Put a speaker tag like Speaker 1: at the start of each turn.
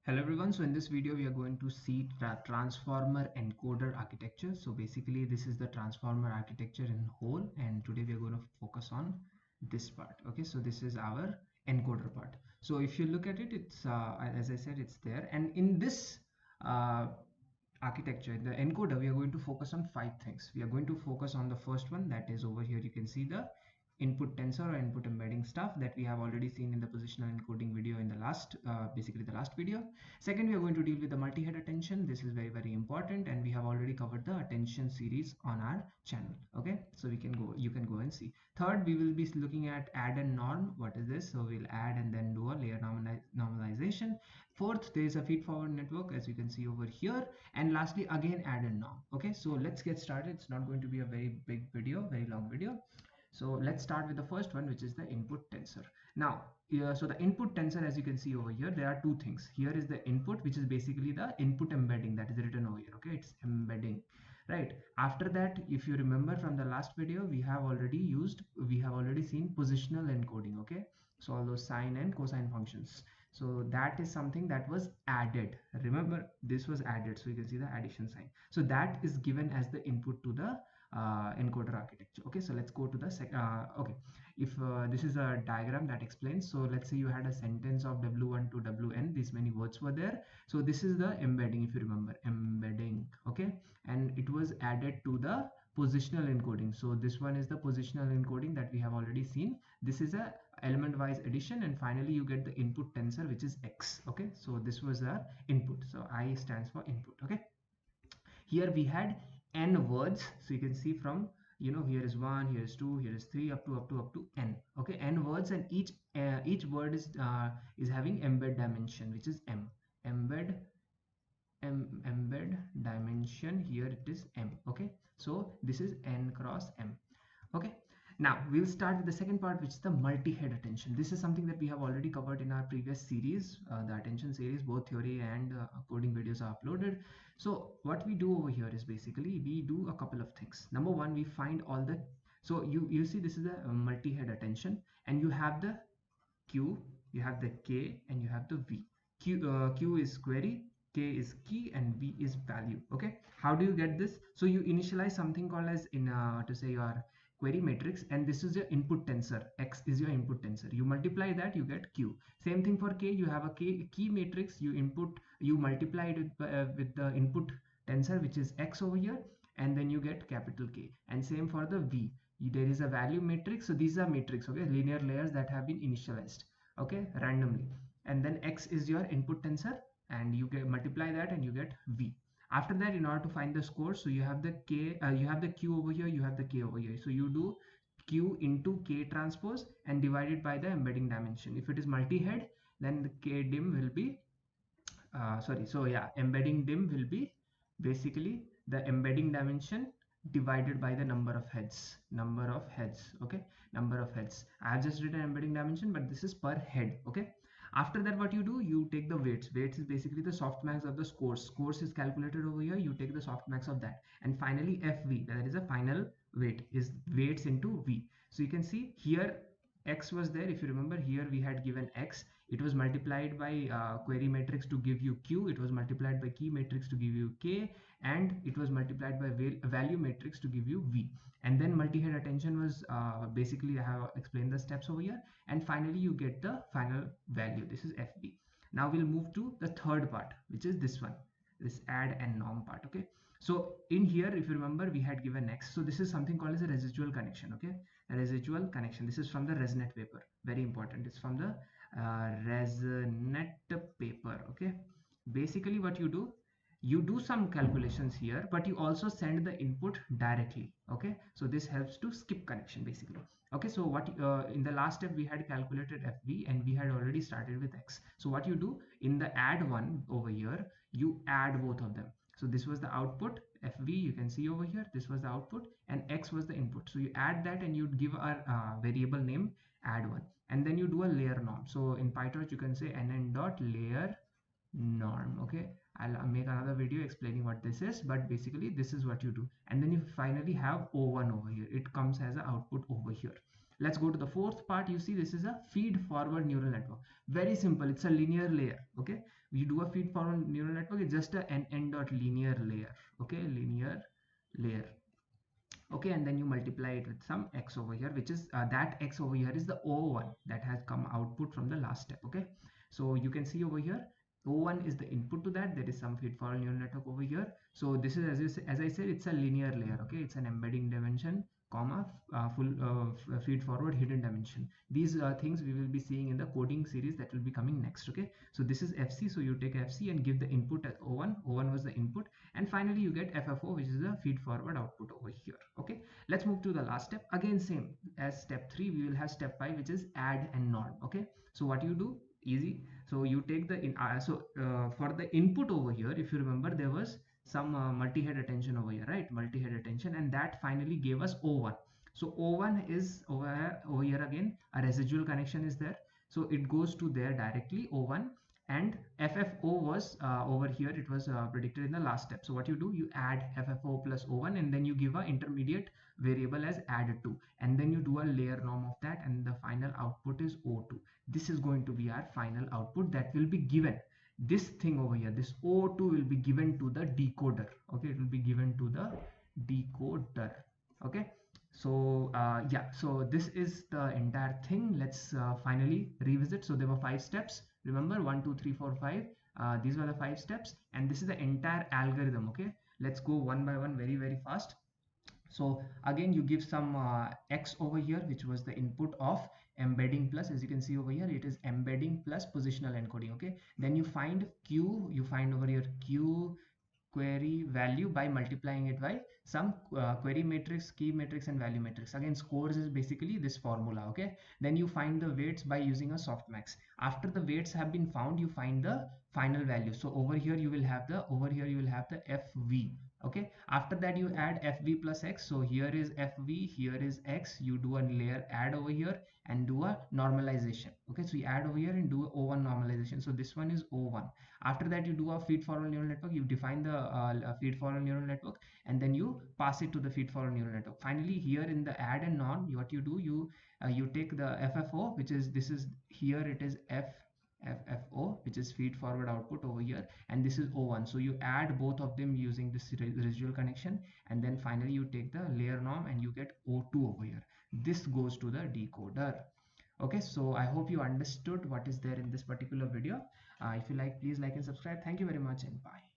Speaker 1: Hello everyone, so in this video we are going to see transformer encoder architecture. So basically this is the transformer architecture in whole, and today we are going to focus on this part. Okay, so this is our encoder part. So if you look at it, it's as I said, it's there, and in this architecture, the encoder, we are going to focus on 5 things. We are going to focus on the first one, that is over here. You can see the input tensor or input embedding stuff that we have already seen in the positional encoding video in the last basically the last video. Second, we are going to deal with the multi-head attention. This is very important, and we have already covered the attention series on our channel. Okay, so you can go and see. Third, we will be looking at add and norm. What is this? So we'll add and then do a layer normalization. Fourth, there is a feed forward network, as you can see over here. And lastly, again, add and norm. Okay, so let's get started. It's not going to be a very big video, very long video. So let's start with the first one, which is the input tensor. Now, so the input tensor, as you can see over here, there are two things. Here is the input, which is basically the input embedding that is written over here. Okay, it's embedding, right? After that, if you remember from the last video, we have already seen positional encoding. Okay, so all those sine and cosine functions. So that is something that was added. Remember, this was added, so you can see the addition sign. So that is given as the input to the encoder architecture. Okay, so let's go to the okay, if this is a diagram that explains. So let's say you had a sentence of w1 to wn, these many words were there. So this is the embedding, if you remember, embedding. Okay, and it was added to the positional encoding. So this one is the positional encoding that we have already seen. This is a element wise addition, and finally you get the input tensor, which is x. Okay, so this was the input, so I stands for input. Okay, here we had n words, so you can see from, you know, here is 1, here is 2, here is 3, up to n. Okay, n words, and each word is having embed dimension, which is m. Embed dimension, here it is m. Okay, so this is n cross m. Okay, now we'll start with the second part, which is the multi-head attention. This is something that we have already covered in our previous series, the attention series. Both theory and coding videos are uploaded. So what we do over here is basically we do a couple of things. Number one, we find all the, so you see this is a multi-head attention, and you have the q, you have the k, and you have the v. Q is query, k is key, and v is value. Okay, how do you get this? So you initialize something called as in to say your query matrix, and this is your input tensor. X is your input tensor. You multiply that, you get q. Same thing for k. You have a key matrix. You multiply it with the input tensor, which is x over here, and then you get capital K. And same for the v. There is a value matrix. So these are matrix. Okay, linear layers that have been initialized, okay, randomly. And then x is your input tensor, and you get multiply that and you get v. After that, in order to find the score, so you have the k, you have the q over here, you have the k over here. So you do q into k transpose and divided by the embedding dimension. If it is multi-head, then the k dim will be so yeah, embedding dim will be basically the embedding dimension divided by the number of heads. Okay, number of heads. I have just written embedding dimension, but this is per head. Okay, after that, what you do, you take the weights. Weights is basically the softmax of the scores is calculated over here. You take the softmax of that, and finally fv, that is a final weight, is weights into v. So you can see here x was there. If you remember, here we had given x, it was multiplied by query matrix to give you q, it was multiplied by key matrix to give you k, and it was multiplied by value matrix to give you v. And then multi-head attention was basically, I have explained the steps over here, and finally you get the final value. This is fb. Now we'll move to the third part, which is this one, this add and norm part. Okay, so in here, if you remember, we had given x. So this is something called as a residual connection. Okay, a residual connection. This is from the ResNet paper, very important. It's from the ResNet paper. Okay, basically what you do some calculations here, but you also send the input directly. Okay, so this helps to skip connection basically. Okay, so what in the last step we had calculated fv, and we had already started with x. So what you do in the add one over here, you add both of them. So this was the output fv, you can see over here, this was the output, and x was the input. So you add that, and you give our variable name add1, and then you do a layer norm. So in PyTorch you can say nn dot layer norm. Okay, I'll make another video explaining what this is, but basically this is what you do. And then you finally have o1 over here, it comes as an output over here. Let's go to the fourth part. You see, this is a feed forward neural network. Very simple, it's a linear layer. Okay, we do a feed forward neural network, it's just an n dot linear layer. Okay, linear layer. Okay, and then you multiply it with some x over here, which is that x over here is the O1 that has come output from the last step. Okay, so you can see over here O1 is the input to that. There is some feed forward neural network over here. So this is, as I said, it's a linear layer. Okay, it's an embedding dimension comma full feed forward hidden dimension. These things we will be seeing in the coding series that will be coming next. Okay, so this is FC, so you take FC and give the input as O1. O1 was the input, and finally you get FFO, which is the feed forward output over here. Okay, let's move to the last step. Again, same as step 3, we will have step 5, which is add and norm. Okay, so what you do, easy. So you take the for the input over here, if you remember, there was some multi-head attention over here, right? Multi-head attention, and that finally gave us O1. So O1 is over here again, a residual connection is there, so it goes to there directly, O1. And FFO was over here, it was predicted in the last step. So what you do, you add FFO plus O1, and then you give an intermediate variable as add2, and then you do a layer norm of that, and the final output is O2. This is going to be our final output that will be given. This thing over here, this O2 will be given to the decoder. Okay, it will be given to the decoder. Okay, so yeah, so this is the entire thing. Let's finally revisit. So there were 5 steps. Remember, 1 2 3 4 5. These were the 5 steps, and this is the entire algorithm. Okay, let's go one by one very fast. So again, you give some x over here, which was the input of embedding plus, as you can see over here, it is embedding plus positional encoding. Okay, then you find q, you find over here q query value by multiplying it by some query matrix, key matrix, and value matrix. Again, scores is basically this formula. Okay, then you find the weights by using a softmax. After the weights have been found, you find the final value. So over here you will have the fv. Okay, after that you add fv plus x. So here is fv, here is x. You do a layer add over here and do a normalization. Okay, so you add over here and do a O1 normalization. So this one is O1. After that you do a feed forward neural network. You define the feed forward neural network, and then you pass it to the feed forward neural network. Finally, here in the add and norm, what you do, you take the FFO, which is this is here, it is FFO, which is feed forward output over here, and this is O1. So you add both of them using this residual connection, and then finally you take the layer norm and you get O2 over here. This goes to the decoder. Okay, so I hope you understood what is there in this particular video. If you like, please like and subscribe. Thank you very much, and bye.